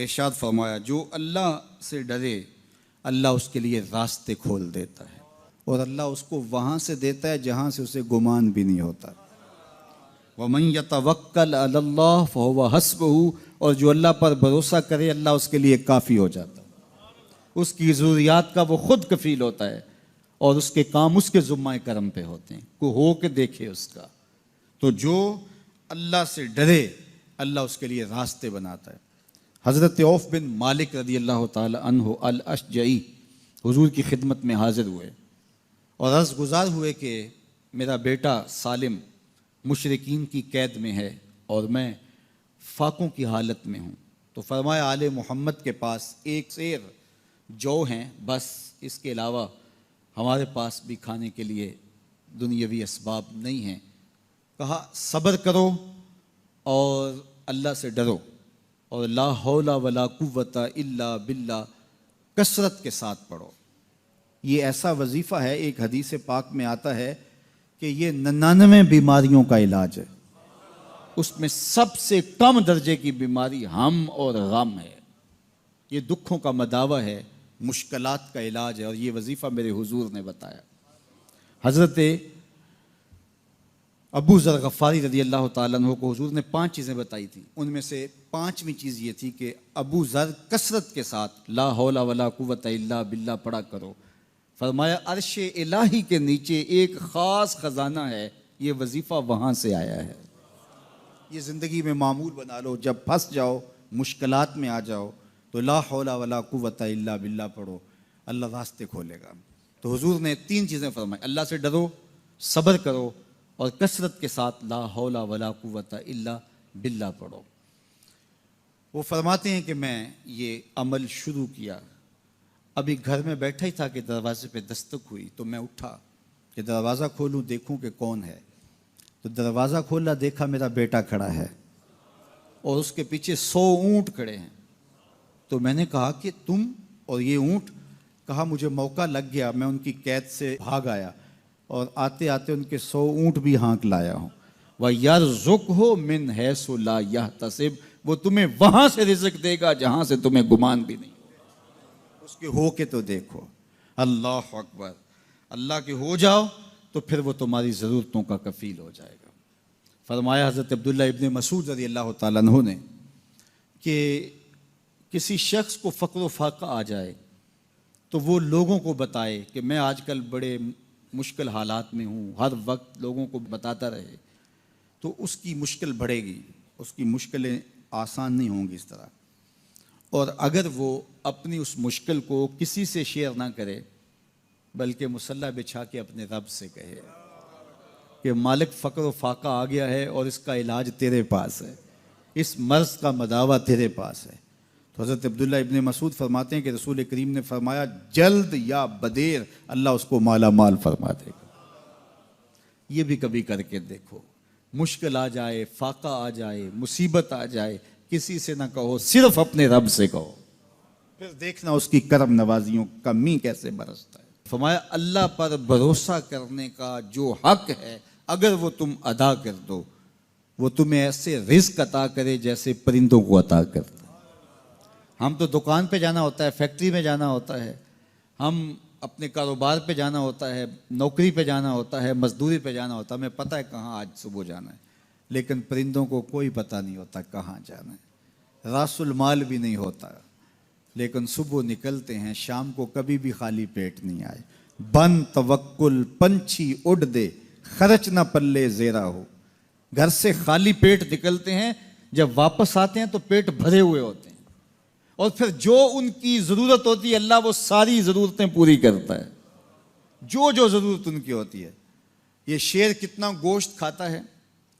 ارشاد فرمایا جو اللہ سے ڈرے اللہ اس کے لیے راستے کھول دیتا ہے، اور اللہ اس کو وہاں سے دیتا ہے جہاں سے اسے گمان بھی نہیں ہوتا۔ وَمَن يَتَوَكَّلْ عَلَى اللَّهِ فَهُوَ حَسْبُهُ، اور جو اللہ پر بھروسہ کرے اللہ اس کے لیے کافی ہو جاتا ہے، اس کی ضروریات کا وہ خود کفیل ہوتا ہے، اور اس کے کام اس کے ذمہ کرم پہ ہوتے ہیں، کو ہو کے دیکھے اس کا۔ تو جو اللہ سے ڈرے اللہ اس کے لیے راستے بناتا ہے۔ حضرت عوف بن مالک رضی اللہ تعالی عنہ الاشجعی حضور کی خدمت میں حاضر ہوئے اور عرض گزار ہوئے کہ میرا بیٹا سالم مشرکین کی قید میں ہے اور میں فاقوں کی حالت میں ہوں، تو فرمایا آل محمد کے پاس ایک سیر جو ہیں، بس اس کے علاوہ ہمارے پاس بھی کھانے کے لیے دنیاوی اسباب نہیں ہیں۔ کہا صبر کرو اور اللہ سے ڈرو، اور لا حول ولا قوت الا باللہ کثرت کے ساتھ پڑھو۔ یہ ایسا وظیفہ ہے، ایک حدیث پاک میں آتا ہے کہ یہ 99 بیماریوں کا علاج ہے، اس میں سب سے کم درجے کی بیماری ہم اور غم ہے۔ یہ دکھوں کا مداوع ہے، مشکلات کا علاج ہے، اور یہ وظیفہ میرے حضور نے بتایا۔ حضرت ابو ذر غفاری رضی اللہ تعالیٰ عنہ کو حضور نے 5 چیزیں بتائی تھیں، ان میں سے 5ویں چیز یہ تھی کہ ابو ذر کثرت کے ساتھ لا حول ولا قوت الا باللہ پڑھا کرو۔ فرمایا عرش الہی کے نیچے ایک خاص خزانہ ہے، یہ وظیفہ وہاں سے آیا ہے۔ یہ زندگی میں معمول بنا لو، جب پھنس جاؤ مشکلات میں آ جاؤ تو لا حول ولا قوت الا باللہ پڑھو، اللہ راستے کھولے گا۔ تو حضور نے 3 چیزیں فرمائی، اللہ سے ڈرو، صبر کرو، اور کثرت کے ساتھ لا حول ولا قوت الا باللہ پڑھو۔ وہ فرماتے ہیں کہ میں یہ عمل شروع کیا، ابھی گھر میں بیٹھا ہی تھا کہ دروازے پہ دستک ہوئی، تو میں اٹھا کہ دروازہ کھولوں دیکھوں کہ کون ہے، تو دروازہ کھولا، دیکھا میرا بیٹا کھڑا ہے اور اس کے پیچھے 100 اونٹ کھڑے ہیں۔ تو میں نے کہا کہ تم اور یہ اونٹ؟ کہا مجھے موقع لگ گیا، میں ان کی قید سے بھاگ آیا اور آتے آتے ان کے 100 اونٹ بھی ہانک لایا ہوں۔ وَيَرْزُقْهُ مِنْ حَيْثُ لَا يَحْتَسِبُ، وہ تمہیں وہاں سے رزق دے گا جہاں سے تمہیں گمان بھی نہیں، اس کے ہو کے تو دیکھو۔ اللہ اکبر، اللہ کے ہو جاؤ تو پھر وہ تمہاری ضرورتوں کا کفیل ہو جائے گا۔ فرمایا حضرت عبداللہ ابن مسعود رضی اللہ تعالیٰ عنہ نے کہ کسی شخص کو فقر و فاقہ آ جائے تو وہ لوگوں کو بتائے کہ میں آج کل بڑے مشکل حالات میں ہوں، ہر وقت لوگوں کو بتاتا رہے تو اس کی مشکل بڑھے گی، اس کی مشکلیں آسان نہیں ہوں گی اس طرح۔ اور اگر وہ اپنی اس مشکل کو کسی سے شیئر نہ کرے بلکہ مصلی بچھا کے اپنے رب سے کہے کہ مالک فقر و فاقہ آ گیا ہے اور اس کا علاج تیرے پاس ہے، اس مرض کا مداوع تیرے پاس ہے۔ تو حضرت عبداللہ ابن مسعود فرماتے ہیں کہ رسول کریم نے فرمایا جلد یا بدیر اللہ اس کو مالا مال فرما دے گا۔ یہ بھی کبھی کر کے دیکھو، مشکل آ جائے، فاقہ آ جائے، مصیبت آ جائے، کسی سے نہ کہو، صرف اپنے رب سے کہو، پھر دیکھنا اس کی کرم نوازیوں کا می کیسے برستا ہے۔ فرمایا اللہ پر بھروسہ کرنے کا جو حق ہے اگر وہ تم ادا کر دو، وہ تمہیں ایسے رزق عطا کرے جیسے پرندوں کو عطا کرتا ہے۔ ہم تو دکان پہ جانا ہوتا ہے، فیکٹری میں جانا ہوتا ہے، ہم اپنے کاروبار پہ جانا ہوتا ہے، نوکری پہ جانا ہوتا ہے، مزدوری پہ جانا ہوتا ہے، ہمیں پتہ ہے کہاں آج صبح جانا ہے، لیکن پرندوں کو کوئی پتہ نہیں ہوتا کہاں جانا ہے، راس المال بھی نہیں ہوتا، لیکن صبح نکلتے ہیں، شام کو کبھی بھی خالی پیٹ نہیں آئے۔ بن توکل پنچھی اڑ دے، خرچ نہ پلے زیرا ہو۔ گھر سے خالی پیٹ نکلتے ہیں، جب واپس آتے ہیں تو پیٹ بھرے ہوئے ہوتے ہیں، اور پھر جو ان کی ضرورت ہوتی ہے اللہ وہ ساری ضرورتیں پوری کرتا ہے، جو ضرورت ان کی ہوتی ہے۔ یہ شیر کتنا گوشت کھاتا ہے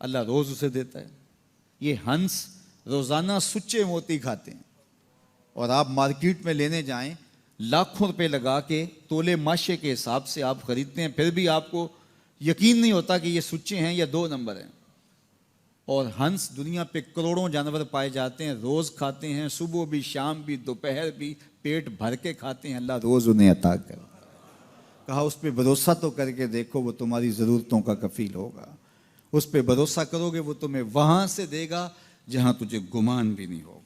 اللہ روز اسے دیتا ہے، یہ ہنس روزانہ سچے موتی کھاتے ہیں، اور آپ مارکیٹ میں لینے جائیں لاکھوں روپے لگا کے تولے ماشے کے حساب سے آپ خریدتے ہیں، پھر بھی آپ کو یقین نہیں ہوتا کہ یہ سچے ہیں یا 2 نمبر ہیں۔ اور ہنس دنیا پہ کروڑوں جانور پائے جاتے ہیں، روز کھاتے ہیں، صبح بھی، شام بھی، دوپہر بھی، پیٹ بھر کے کھاتے ہیں، اللہ روز انہیں عطا کرتا ہے۔ کہا اس پہ بھروسہ تو کر کے دیکھو، وہ تمہاری ضرورتوں کا کفیل ہوگا، اس پہ بھروسہ کرو گے وہ تمہیں وہاں سے دے گا جہاں تجھے گمان بھی نہیں ہوگا۔